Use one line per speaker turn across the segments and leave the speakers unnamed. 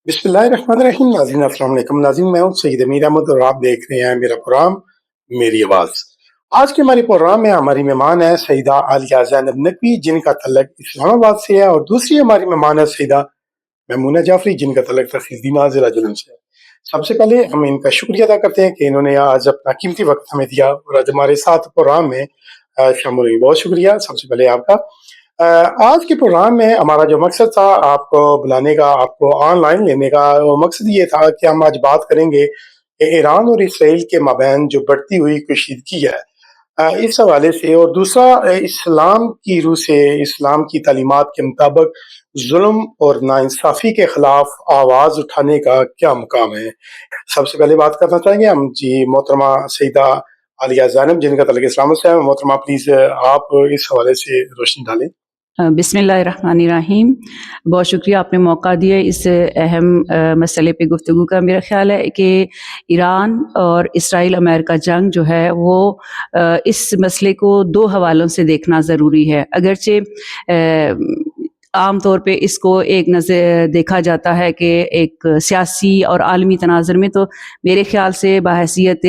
बिस्मिल्लाहिर्रहमानिर्रहीम। नाज़रीन अस्सलाम वालेकुम। नाज़रीन, मैं हूँ सईद अमीर अहमद और आप देख रहे हैं मेरा प्रोग्राम मेरी आवाज़। आज के हमारे प्रोग्राम में हमारी मेहमान है सईदा आलिया ज़ैनब नकवी, जिनका तल्लक इस्लामाबाद से है, और दूसरी हमारी मेहमान है सईदा मैमूना जाफरी, जिनका तल्लक तहसील जिला जुलम से है। सबसे पहले हम इनका शुक्रिया अदा करते हैं कि इन्होंने आज अपना कीमती वक्त हमें दिया और आज हमारे साथ प्रोग्राम में शामिल हुई। बहुत शुक्रिया सबसे पहले आपका। आज के प्रोग्राम में हमारा जो मकसद था आपको बुलाने का, आपको ऑनलाइन लेने का, वो मकसद ये था कि हम आज बात करेंगे कि ईरान और इसराइल के माबैन जो बढ़ती हुई कशीदगी है, इस हवाले से, और दूसरा इस्लाम की रूह से इस्लाम की तालीमात के मुताबिक जुल्म और नाइंसाफ़ी के खिलाफ आवाज़ उठाने का क्या मुकाम है। सबसे पहले बात करना चाहेंगे हम जी मोहतरमा सईदा आलिया ज़ैनब, जिनका तल्लुक इस्लाम से है। मोहतरमा, प्लीज़ आप इस हवाले से रोशनी डालें।
बिस्मिल्लाहिर्रहमानिर्रहीम। बहुत शुक्रिया आपने मौका दिया इस अहम मसले पे गुफ्तगू का। मेरा ख़्याल है कि ईरान और इसराइल अमेरिका जंग जो है वो इस मसले को दो हवालों से देखना ज़रूरी है। अगरचे आम तौर पे इसको एक नज़र देखा जाता है कि एक सियासी और आलमी तनाज़ुर में, तो मेरे ख़्याल से बहैसियत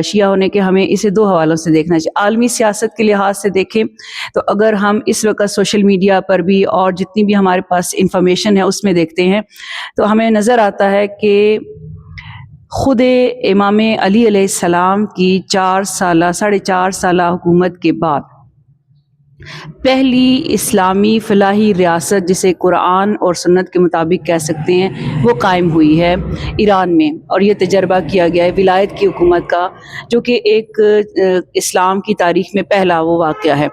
शिया होने के हमें इसे दो हवालों से देखना चाहिए। आलमी सियासत के लिहाज से देखें तो अगर हम इस वक्त सोशल मीडिया पर भी और जितनी भी हमारे पास इंफॉर्मेशन है उसमें देखते हैं तो हमें नज़र आता है कि खुद इमाम अली अलैहिस्सलाम की 4 साल 4.5 साल हुकूमत के बाद पहली इस्लामी फलाही रियासत, जिसे कुरान और सुन्नत के मुताबिक कह सकते हैं, वो कायम हुई है ईरान में। और ये तजर्बा किया गया है विलायत की हुकूमत का, जो कि एक इस्लाम की तारीख़ में पहला वो वाक़या है।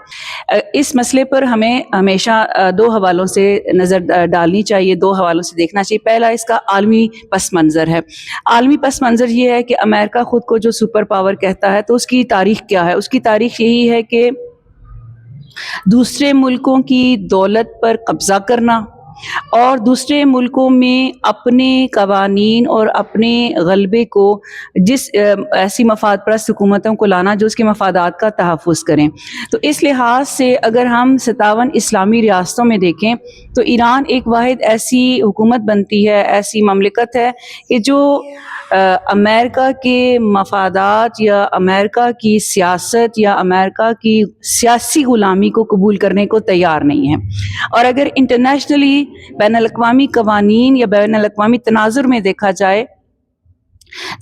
इस मसले पर हमें हमेशा दो हवालों से नज़र डालनी चाहिए, दो हवालों से देखना चाहिए। पहला इसका आलमी पस मंज़र है। आलमी पस मंज़र ये है कि अमेरिका ख़ुद को जो सुपर पावर कहता है, तो उसकी तारीख़ क्या है? उसकी तारीख़ यही है कि दूसरे मुल्कों की दौलत पर कब्ज़ा करना और दूसरे मुल्कों में अपने कवानीन और अपने गलबे को ऐसी मफाद परस्त हुकूमतों को लाना जो उसके मफादात का तहफ़्फ़ुज़ करें। तो इस लिहाज से अगर हम 57 इस्लामी रियासतों में देखें तो ईरान एक वाहिद ऐसी हुकूमत बनती है, ऐसी ममलिकत है कि जो अमेरिका के मफादात या अमेरिका की सियासत या अमेरिका की सियासी ग़ुलामी को कबूल करने को तैयार नहीं है। और अगर इंटरनेशनली बैनुल-अक़वामी क़वानीन या बैनुल-अक़वामी तनाज़ुर में देखा जाए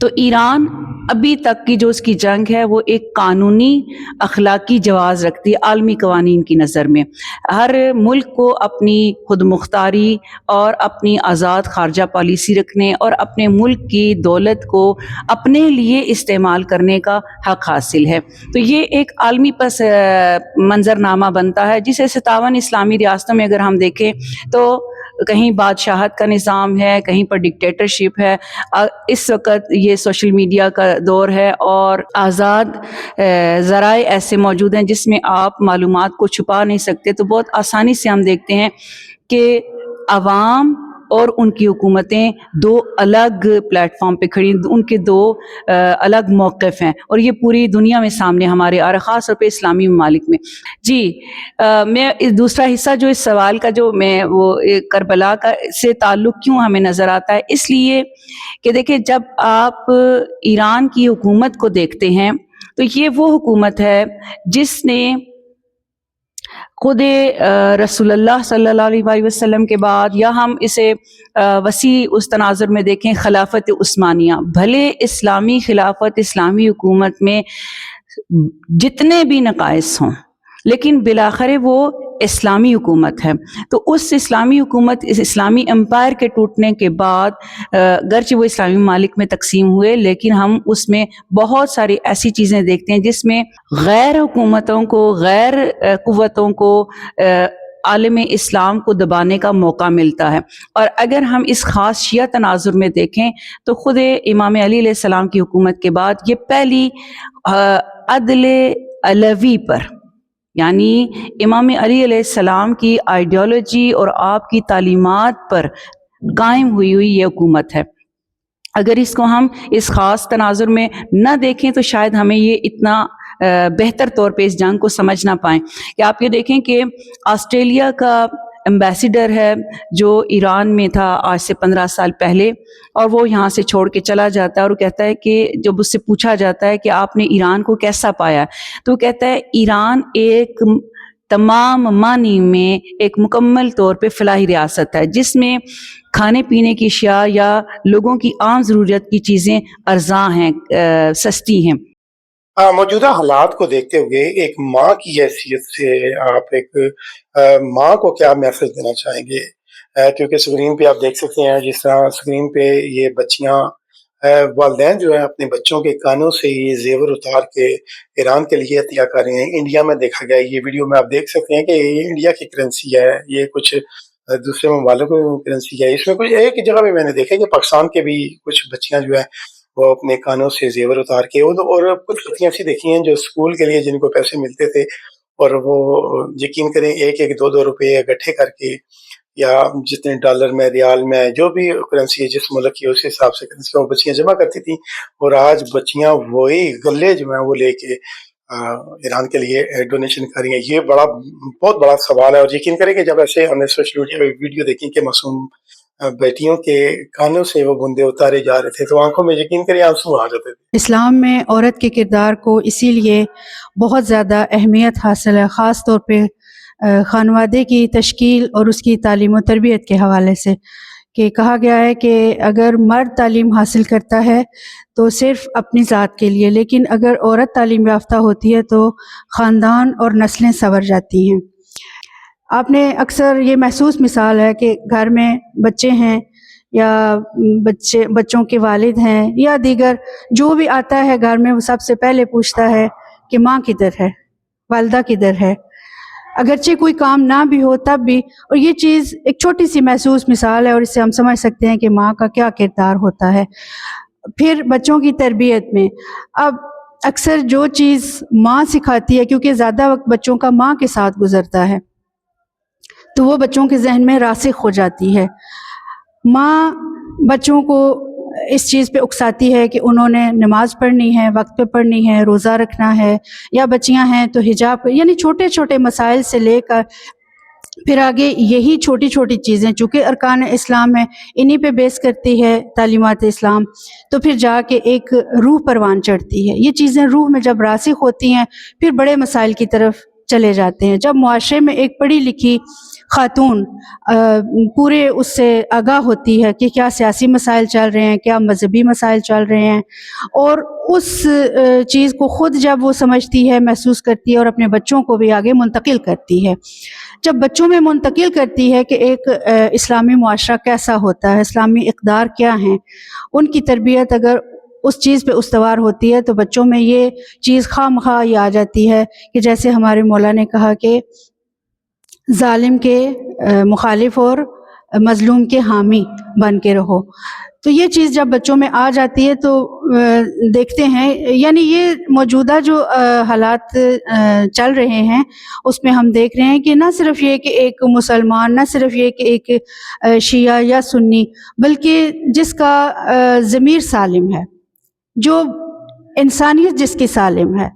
तो ईरान अभी तक की जो उसकी जंग है वो एक कानूनी अखलाकी जवाज़ रखती है आलमी कवानीन की नज़र में। हर मुल्क को अपनी खुद मुख्तारी और अपनी आज़ाद ख़ारजा पॉलिसी रखने और अपने मुल्क की दौलत को अपने लिए इस्तेमाल करने का हक़ हासिल है। तो ये एक आलमी पस मंज़रनामा बनता है, जिसे 57 इस्लामी रियासतों में अगर हम देखें तो कहीं बादशाहत का निज़ाम है, कहीं पर डिक्टेटरशिप है। इस वक्त ये सोशल मीडिया का दौर है और आज़ाद ज़राए ऐसे मौजूद हैं जिसमें आप मालूमात को छुपा नहीं सकते। तो बहुत आसानी से हम देखते हैं कि अवाम और उनकी हुकूमतें दो अलग प्लेटफॉर्म पे खड़ी, उनके दो अलग मौक़िफ़ हैं और ये पूरी दुनिया में सामने हमारे और ख़ास तौर पे इस्लामी ममालिक में। जी, मैं दूसरा हिस्सा जो इस सवाल का जो मैं वो करबला का से ताल्लुक़ क्यों हमें नज़र आता है, इसलिए कि देखिए जब आप ईरान की हुकूमत को देखते हैं तो ये वो हुकूमत है जिसने खुद रसूलुल्लाह सल्लल्लाहु अलैहि वसल्लम के बाद, या हम इसे वसी उस तनाज़ुर में देखें खिलाफत उस्मानिया, भले इस्लामी खिलाफत इस्लामी हुकूमत में जितने भी नकाइस हों लेकिन बिलाखिर वो इस्लामी हुकूमत है। तो उस इस्लामी हुकूमत, इस इस्लामी एम्पायर के टूटने के बाद गर्चे वो इस्लामी मालिक में तकसीम हुए, लेकिन हम उसमें बहुत सारी ऐसी चीज़ें देखते हैं जिसमें गैर हुकूमतों को, गैर क़ुव्वतों को आलम इस्लाम को दबाने का मौका मिलता है। और अगर हम इस ख़ास शिया तनाज़ुर में देखें तो ख़ुद इमाम अली अलैहिस्सलाम की हुकूमत के बाद ये पहली अदल अलवी पर, यानी इमाम अली अलैहिस्सलाम की आइडियोलॉजी और आपकी तालीमात पर कायम हुई ये हुकूमत है। अगर इसको हम इस ख़ास तनाज़ुर में न देखें तो शायद हमें ये इतना बेहतर तौर पे इस जंग को समझ ना पाएँ। कि आप ये देखें कि ऑस्ट्रेलिया का एम्बेसडर है जो ईरान में था आज से 15 साल पहले, और वो यहाँ से छोड़ के चला जाता है और वो कहता है कि जब उससे पूछा जाता है कि आपने ईरान को कैसा पाया, तो वो कहता है ईरान एक तमाम मानी में एक मुकम्मल तौर पे फलाही रियासत है जिसमें खाने पीने की अशिया या लोगों की आम ज़रूरत की चीज़ें अर्ज़ां हैं, सस्ती हैं।
मौजूदा हालात को देखते हुए एक माँ की हैसियत से आप एक माँ को क्या मैसेज देना चाहेंगे? क्योंकि स्क्रीन पे आप देख सकते हैं जिस तरह स्क्रीन पे ये बच्चियाँ वालिदैन जो है अपने बच्चों के कानों से ये जेवर उतार के ईरान के लिए हत्या कर रहे हैं। इंडिया में देखा गया ये वीडियो में आप देख सकते हैं कि ये इंडिया की करेंसी है, ये कुछ दूसरे ममालिक की करेंसी है। इसमें कुछ एक जगह पे मैंने देखा कि पाकिस्तान के भी कुछ बच्चियां जो है वो अपने कानों से जेवर उतार के और कुछ बच्चियां ऐसी देखी हैं जो स्कूल के लिए जिनको पैसे मिलते थे और वो यकीन करें एक एक दो दो रुपये इकट्ठे करके या जितने डॉलर में रियाल में जो भी करेंसी है जिस मुल्क की उस हिसाब से करेंसी वो बच्चियां जमा करती थी और आज बच्चियां वही गले जो है वो लेके ईरान के लिए डोनेशन कर रही हैं। ये बहुत बड़ा सवाल है और यकीन करें कि जब ऐसे हमने सोशल मीडिया पे वीडियो देखी कि मासूम बेटियों के कानों से वो बूंदे उतारे जा रहे थे तो आंखों में यकीन करिए आंसू आ जाते थे।
इस्लाम में औरत के किरदार को इसीलिए बहुत ज़्यादा अहमियत हासिल है, ख़ास तौर पे ख़ानवादे की तश्कील और उसकी तालीम और तरबियत के हवाले से, कि कहा गया है कि अगर मर्द तालीम हासिल करता है तो सिर्फ़ अपनी ज़ात के लिए, लेकिन अगर औरत तालीम याफ्ता होती है तो ख़ानदान और नस्लें संवर जाती हैं। आपने अक्सर ये महसूस मिसाल है कि घर में बच्चे हैं या बच्चों के वालिद हैं या दीगर जो भी आता है घर में वो सबसे पहले पूछता है कि माँ किधर है, वालिदा किधर है, अगरचे कोई काम ना भी हो तब भी। और ये चीज़ एक छोटी सी महसूस मिसाल है और इससे हम समझ सकते हैं कि माँ का क्या किरदार होता है। फिर बच्चों की तरबियत में अब अक्सर जो चीज़ माँ सिखाती है, क्योंकि ज़्यादा वक्त बच्चों का माँ के साथ गुजरता है, तो वो बच्चों के जहन में रासिख हो जाती है। माँ बच्चों को इस चीज़ पे उकसाती है कि उन्होंने नमाज़ पढ़नी है, वक्त पे पढ़नी है, रोज़ा रखना है, या बच्चियां हैं तो हिजाब, यानी छोटे छोटे मसाइल से लेकर फिर आगे यही छोटी छोटी चीज़ें चूँकि अरकान इस्लाम है, इन्हीं पे बेस करती है तालीमात इस्लाम, तो फिर जाके एक रूह परवान चढ़ती है। ये चीज़ें रूह में जब रासिख होती हैं फिर बड़े मसाइल की तरफ चले जाते हैं। जब मुआशरे में एक पढ़ी लिखी खातून पूरे उससे आगाह होती है कि क्या सियासी मसाइल चल रहे हैं, क्या मजहबी मसाइल चल रहे हैं, और उस चीज़ को ख़ुद जब वो समझती है, महसूस करती है और अपने बच्चों को भी आगे मुंतकिल करती है, जब बच्चों में मुंतकिल करती है कि एक इस्लामी मुआशरा कैसा होता है, इस्लामी इक़दार क्या हैं, उनकी तरबियत अगर उस चीज़ पे उस्तवार होती है तो बच्चों में ये चीज़ खामखा ये आ जाती है कि जैसे हमारे मौला ने कहा कि जालिम के मुखालिफ और मजलूम के हामी बन के रहो। तो ये चीज़ जब बच्चों में आ जाती है तो देखते हैं, यानी ये मौजूदा जो हालात चल रहे हैं उसमें हम देख रहे हैं कि ना सिर्फ ये कि एक मुसलमान, ना सिर्फ ये कि एक शिया या सुन्नी, बल्कि जिसका ज़मीर सालिम है, जो इंसानियत जिसकी सालिम है,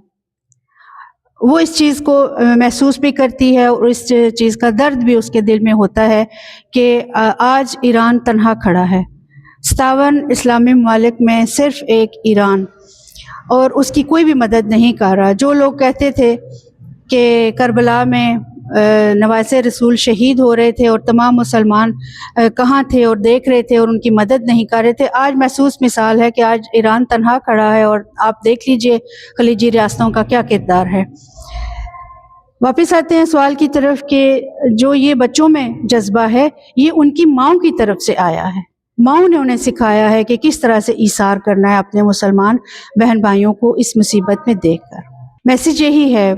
वो इस चीज़ को महसूस भी करती है और इस चीज़ का दर्द भी उसके दिल में होता है कि आज ईरान तन्हा खड़ा है। 57 इस्लामी ममालिक में सिर्फ एक ईरान, और उसकी कोई भी मदद नहीं कर रहा। जो लोग कहते थे कि करबला में नवासे रसूल शहीद हो रहे थे और तमाम मुसलमान कहाँ थे और देख रहे थे और उनकी मदद नहीं कर रहे थे, आज महसूस मिसाल है कि आज ईरान तन्हा खड़ा है और आप देख लीजिए खलीजी रियासतों का क्या किरदार है। वापस आते हैं सवाल की तरफ कि जो ये बच्चों में जज्बा है ये उनकी माँओं की तरफ से आया है। माँओं ने उन्हें सिखाया है कि किस तरह से ईसार करना है अपने मुसलमान बहन भाइयों को इस मुसीबत में देखकर। मैसेज यही है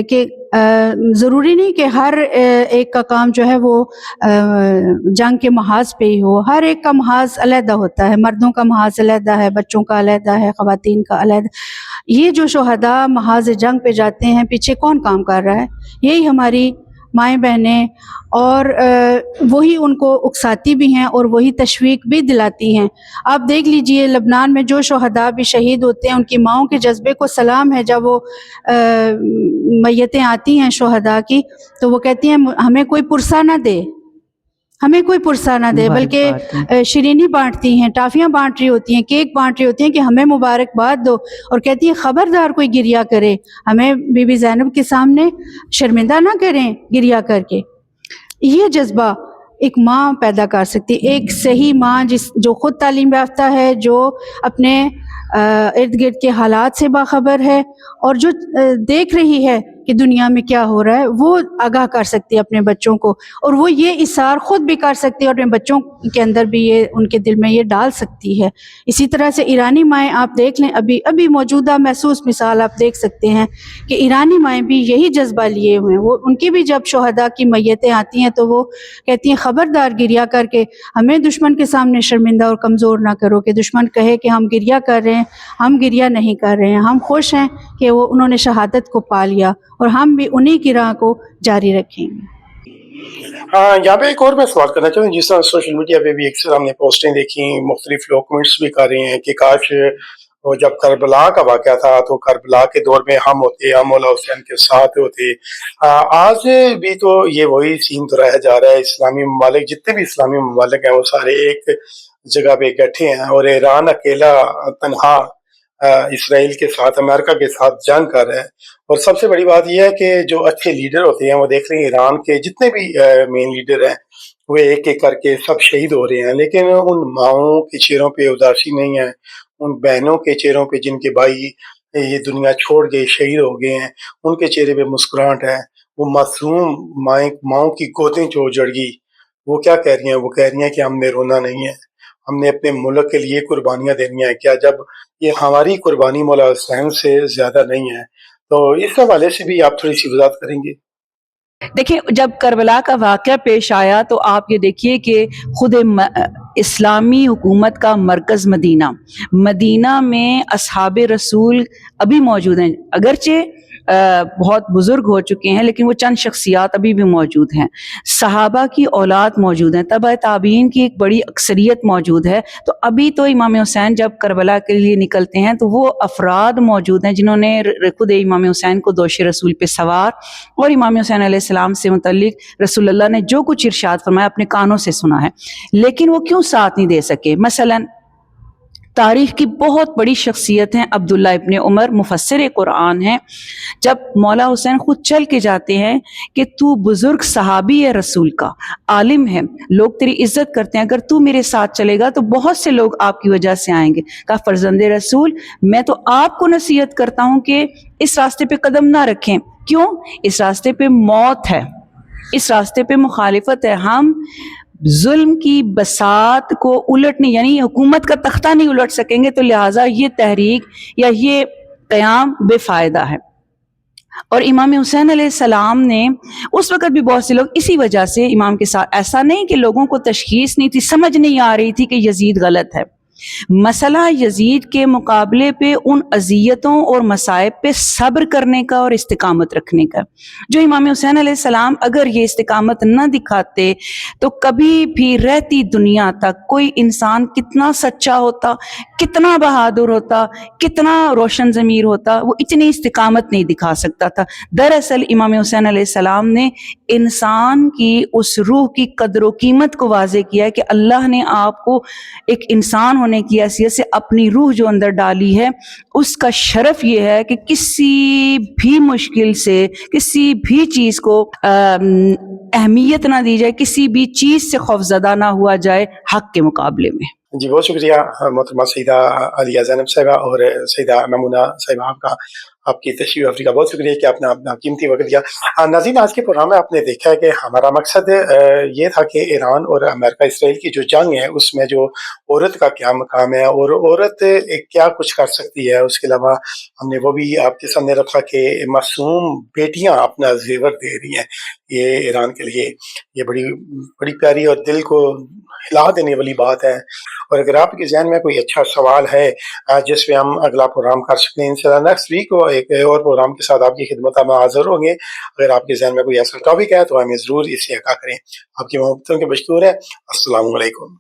कि ज़रूरी नहीं कि हर एक का काम जो है वो जंग के महाज पे ही हो। हर एक का महाज अलहदा होता है, मर्दों का महाज अलहदा है, बच्चों का अलहदा है, ख़वातीन का अलहदा। ये जो शोहदा महाज जंग पे जाते हैं, पीछे कौन काम कर रहा है? यही हमारी مائیں بہنیں، اور وہی ان کو اکساتی بھی ہیں اور وہی تشویق بھی دلاتی ہیں۔ آپ دیکھ لیجئے لبنان میں جو شہداء بھی شہید ہوتے ہیں، ان کی ماؤں کے جذبے کو سلام ہے۔ جب وہ میتیں آتی ہیں شہداء کی تو وہ کہتی ہیں ہمیں کوئی پرسہ نہ دے، ہمیں کوئی پرسہ نہ دے، بلکہ شیرینی بانٹتی ہیں، ٹافیاں بانٹ رہی ہوتی ہیں، کیک بانٹ رہی ہوتی ہیں کہ ہمیں مبارکباد دو، اور کہتی ہیں خبردار کوئی گریہ کرے، ہمیں بی بی زینب کے سامنے شرمندہ نہ کریں گریہ کر کے۔ یہ جذبہ ایک ماں پیدا کر سکتی، ایک صحیح ماں جو خود تعلیم یافتہ ہے، جو اپنے ارد گرد کے حالات سے باخبر ہے، اور جو دیکھ رہی ہے کہ دنیا میں کیا ہو رہا ہے، وہ آگاہ کر سکتی ہے اپنے بچوں کو، اور وہ یہ اثار خود بھی کر سکتی ہے اور اپنے بچوں کے اندر بھی یہ ان کے دل میں یہ ڈال سکتی ہے۔ اسی طرح سے ایرانی مائیں آپ دیکھ لیں، ابھی موجودہ محسوس مثال آپ دیکھ سکتے ہیں کہ ایرانی مائیں بھی یہی جذبہ لیے ہوئے ہیں۔ وہ ان کی بھی جب شہداء کی میتیں آتی ہیں تو وہ کہتی ہیں خبردار گریہ کر کے ہمیں دشمن کے سامنے شرمندہ اور کمزور نہ کرو، کہ دشمن کہے کہ ہم گریہ کر رہے ہیں، ہم گریہ نہیں کر رہے ہیں، ہم خوش ہیں کہ انہوں نے شہادت کو پا لیا، اور ہم بھی انہی کی راہ کو جاری رکھیں گے۔
ہاں، یہاں پہ ایک اور میں سوال کرنا چاہوں، جس طرح سوشل میڈیا پہ بھی اکثر ہم نے پوسٹیں دیکھی، مختلف لوگ کمنٹس بھی کر رہے ہیں کہ کاش وہ جب کربلا کا واقعہ تھا تو کربلا کے دور میں ہم ہوتے، ہم مولا حسین کے ساتھ ہوتے۔ آج بھی تو یہ وہی سین تو رہا جا رہا ہے، اسلامی ممالک جتنے بھی اسلامی ممالک ہیں وہ سارے ایک جگہ پہ اکٹھے ہیں، اور ایران اکیلا تنہا اسرائیل کے ساتھ، امریکہ کے ساتھ جنگ کر رہا ہے۔ اور سب سے بڑی بات یہ ہے کہ جو اچھے لیڈر ہوتے ہیں، وہ دیکھ رہے ہیں ایران کے جتنے بھی مین لیڈر ہیں وہ ایک ایک کر کے سب شہید ہو رہے ہیں، لیکن ان ماؤں کے چہروں پہ اداسی نہیں ہے، ان بہنوں کے چہروں پہ جن کے بھائی یہ دنیا چھوڑ گئے، شہید ہو گئے ہیں، ان کے چہرے پہ مسکراہٹ ہے۔ وہ معصوم ماؤں کی گودیں جو اجڑ گئی، وہ کیا کہہ رہی ہیں؟ وہ کہہ رہی ہیں کہ ہم نے رونا نہیں ہے، ہم نے اپنے ملک کے لیے قربانیاں دینی ہیں۔ کیا جب یہ ہماری قربانی مولا حسین سے زیادہ نہیں ہے؟ تو اس حوالے سے بھی آپ تھوڑی سی وضاحت کریں گے؟
دیکھیں، جب کربلا کا واقعہ پیش آیا تو آپ یہ دیکھیے کہ خود اسلامی حکومت کا مرکز مدینہ میں اصحاب رسول ابھی موجود ہیں، اگرچہ بہت بزرگ ہو چکے ہیں لیکن وہ چند شخصیات ابھی بھی موجود ہیں، صحابہ کی اولاد موجود ہیں، تبع تابعین کی ایک بڑی اکثریت موجود ہے۔ تو ابھی تو امام حسین جب کربلا کے لیے نکلتے ہیں تو وہ افراد موجود ہیں جنہوں نے خود امام حسین کو دوش رسول پہ سوار اور امام حسین علیہ السلام سے متعلق رسول اللہ نے جو کچھ ارشاد فرمایا اپنے کانوں سے سنا ہے، لیکن وہ کیوں ساتھ نہیں دے سکے؟ مثلا تاریخ کی بہت بڑی شخصیت ہیں عبداللہ ابن عمر، مفسر قرآن ہیں، جب مولا حسین خود چل کے جاتے ہیں کہ تو بزرگ صحابی ہے، رسول کا عالم ہے، لوگ تیری عزت کرتے ہیں، اگر تو میرے ساتھ چلے گا تو بہت سے لوگ آپ کی وجہ سے آئیں گے۔ کہا فرزند رسول، میں تو آپ کو نصیحت کرتا ہوں کہ اس راستے پہ قدم نہ رکھیں۔ کیوں؟ اس راستے پہ موت ہے، اس راستے پہ مخالفت ہے، ہم ظلم کی بساط کو الٹنے یعنی حکومت کا تختہ نہیں الٹ سکیں گے، تو لہٰذا یہ تحریک یا یہ قیام بے فائدہ ہے۔ اور امام حسین علیہ السلام نے اس وقت بھی بہت سے لوگ اسی وجہ سے امام کے ساتھ، ایسا نہیں کہ لوگوں کو تشخیص نہیں تھی، سمجھ نہیں آ رہی تھی کہ یزید غلط ہے، مسئلہ یزید کے مقابلے پہ ان اذیتوں اور مصائب پہ صبر کرنے کا اور استقامت رکھنے کا، جو امام حسین علیہ السلام اگر یہ استقامت نہ دکھاتے تو کبھی بھی رہتی دنیا تک کوئی انسان کتنا سچا ہوتا، کتنا بہادر ہوتا، کتنا روشن ضمیر ہوتا، وہ اتنی استقامت نہیں دکھا سکتا تھا۔ دراصل امام حسین علیہ السلام نے انسان کی اس روح کی قدر و قیمت کو واضح کیا کہ اللہ نے آپ کو ایک انسان ہونے کی حیثیت سے اپنی روح جو اندر ڈالی ہے، اس کا شرف یہ ہے کہ کسی بھی مشکل سے، کسی بھی چیز کو اہمیت نہ دی جائے، کسی بھی چیز سے خوفزدہ نہ ہوا جائے حق کے مقابلے میں۔
جی بہت شکریہ محترمہ سیدہ عالیہ زینب صاحبہ اور سیدہ ممونہ صاحبہ آپ کی تشریف آوری کا بہت شکریہ کہ آپ نے اپنا قیمتی وقت دیا۔ ناظرین، آج کے پروگرام میں آپ نے دیکھا ہے کہ ہمارا مقصد یہ تھا کہ ایران اور امریکہ اسرائیل کی جو جنگ ہے اس میں جو عورت کا کیا مقام ہے اور عورت کیا کچھ کر سکتی ہے، اس کے علاوہ ہم نے وہ بھی آپ کے سامنے رکھا کہ معصوم بیٹیاں اپنا زیور دے رہی ہیں یہ ایران کے لیے، یہ بڑی پیاری اور دل کو हिला देने वाली बात है। और अगर आपके जहन में कोई अच्छा सवाल है जिस पे हम अगला प्रोग्राम कर सकते हैं, इंशाल्लाह नेक्स्ट वीक को एक और प्रोग्राम के साथ आपकी खिदमत में हाजिर होंगे। अगर आपके जहन में कोई ऐसा टॉपिक है तो हमें ज़रूर इसे आगाह करें। आपकी मोहब्बतों के बशतूर है। अस्सलामु अलैकुम।